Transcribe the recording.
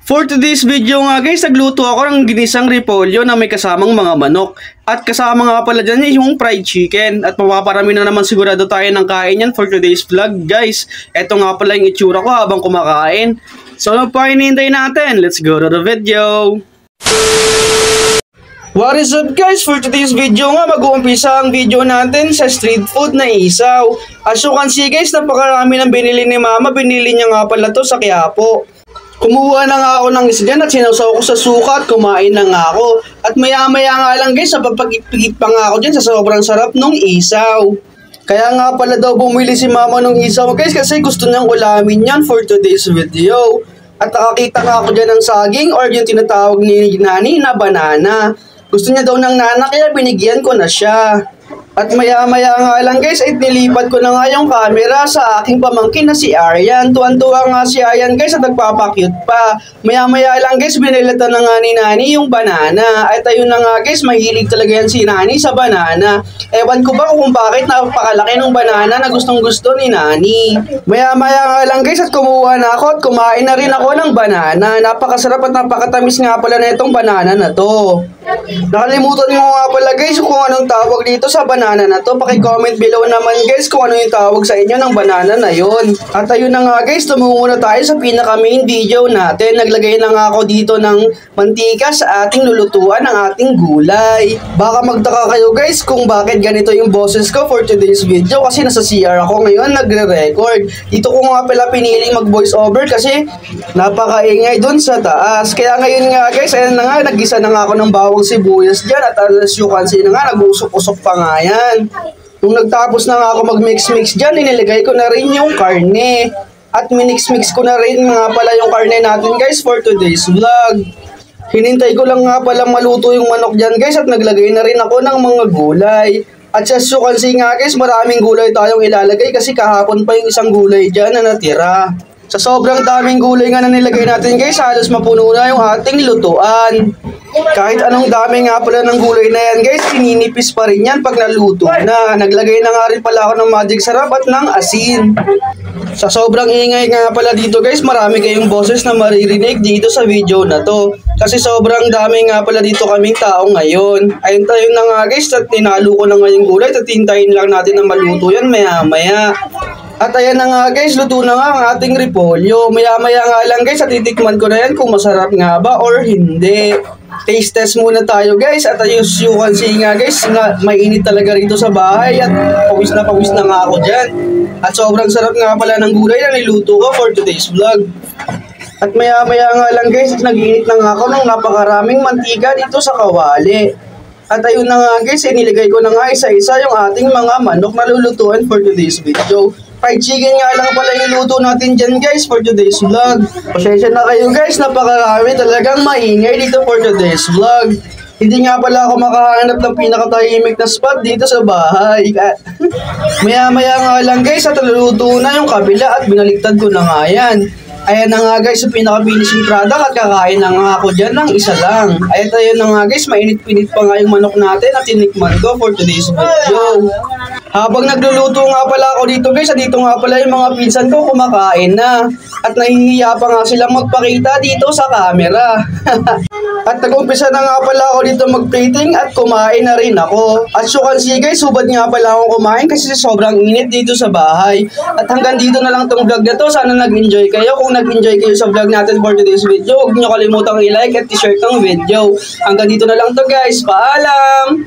For today's video nga guys, nagluto ako ng ginisang repolyo na may kasamang mga manok. At kasama nga pala dyan yung fried chicken. At mapaparami na naman sigurado tayo ng kain yan for today's vlog guys. Eto nga pala yung itsura ko habang kumakain. So ano pa hinihintay natin? Let's go to the video! What is up guys? For today's video nga, mag-uumpisa ang video natin sa street food na isaw. As you can see guys, napakarami ng binili ni mama. Binili niya nga pala to sa Quiapo. Kumuha na nga ako ng isa dyan at sinawsaw ko sa suka at kumain na nga ako. At maya-maya nga lang guys, napapagit-pigit pa nga ako dyan sa sobrang sarap nung isaw. Kaya nga pala daw bumili si mama nung isaw guys kasi gusto niyang ulamin yan for today's video. At nakakita nga ako dyan ng saging or yung tinatawag ni Nani na banana. Gusto niya daw ng nana kaya binigyan ko na siya. At maya-maya nga lang guys, ay nilipat ko na nga yung camera sa aking pamangkin na si Aryan. Tuwan-tuwa nga si Aryan guys at nagpapakyut pa. Maya-maya lang guys, binilatan na nga ni Nani yung banana. At ayun na nga guys, mahilig talaga yan si Nani sa banana. Ewan ko ba kung bakit napakalaki ng banana na gustong-gusto ni Nani. Maya-maya nga lang guys at kumuha na ako at kumain na rin ako ng banana. Napakasarap at napakatamis nga pala na itong banana na to. Nakalimutan mo nga pala guys kung anong tawag dito sa banana na to. Paki-comment below naman guys kung ano yung tawag sa inyo ng banana na yon. At ayun na nga guys, tumungo na tayo sa pinaka main video natin. Naglagay na nga ako dito ng mantika sa ating lulutuan ng ating gulay. Baka magtaka kayo guys kung bakit ganito yung boses ko for today's video kasi nasa CR ako ngayon nagre-record. Dito ko nga pala piniling mag voice over kasi napakaingay dun sa taas. Kaya ngayon nga guys, ayun na nga, nag-gisa na nga ako ng bawang sibuyas dyan at as you can see na nga, nag-usok-usok pa nga yan. Nung nagtapos na nga ako mag-mix-mix dyan, inilagay ko na rin yung karne. At minix-mix ko na rin nga pala yung karne natin guys for today's vlog. Hinintay ko lang nga pala maluto yung manok dyan guys at naglagay na rin ako ng mga gulay. At as you can see nga guys, maraming gulay tayong ilalagay kasi kahapon pa yung isang gulay dyan na natira. Sa sobrang daming gulay nga na nilagay natin guys, halos mapuno na yung ating lutuan. Kahit anong dami nga pala ng gulay na yan guys, sininipis pa rin yan pag naluto na. Naglagay na nga rin pala ako ng magic sarap at ng asin. Sa sobrang ingay nga pala dito guys, marami kayong boses na maririnig dito sa video na to. Kasi sobrang dami nga pala dito kaming tao ngayon. Ayun tayo na nga guys, at tinalo ko na nga yung gulay at hintayin lang natin na maluto yan maya-maya. At ayan na nga guys, luto na nga ang ating repolyo. Maya-maya nga lang guys, at titikman ko na yan kung masarap nga ba or hindi. Taste test muna tayo guys. At as you can see nga guys, mainit talaga rito sa bahay. At pawis na nga ako dyan. At sobrang sarap nga pala ng gulay na niluto ko for today's vlog. At maya-maya nga lang guys, nag-init na nga ako ng napakaraming mantika dito sa kawali. At ayun na nga guys, inilagay ko na nga isa-isa yung ating mga manok na lulutuan for today's video. Fried chicken nga lang pala yung luto natin dyan guys for today's vlog. Pasensya na kayo guys, napakarami talagang maingay dito for today's vlog. Hindi nga pala ako makahanap ng pinakatahimik na spot dito sa bahay. Maya-maya nga lang guys, at luluto na yung kabila at binaliktad ko na nga yan. Ayan na nga guys, yung pinaka-finishing product at kakain na nga ako dyan ng isa lang. Ayan na nga guys, mainit-pinit pa nga yung manok natin at tinikman ko for today's video. Habang nagluluto nga pala ako dito guys, at dito nga pala yung mga pinsan ko kumakain na. At nahihiya pa nga silang magpakita dito sa camera. At nag-umpisa na nga pala ako dito mag-plating at kumain na rin ako. At you can see guys, hubad nga pala akong kumain kasi sobrang init dito sa bahay. At hanggang dito na lang tong vlog na to. Sana nag-enjoy kayo. Kung nag-enjoy kayo sa vlog natin for today's video, huwag nyo kalimutang i-like at i-share tong video. Hanggang dito na lang to guys. Paalam!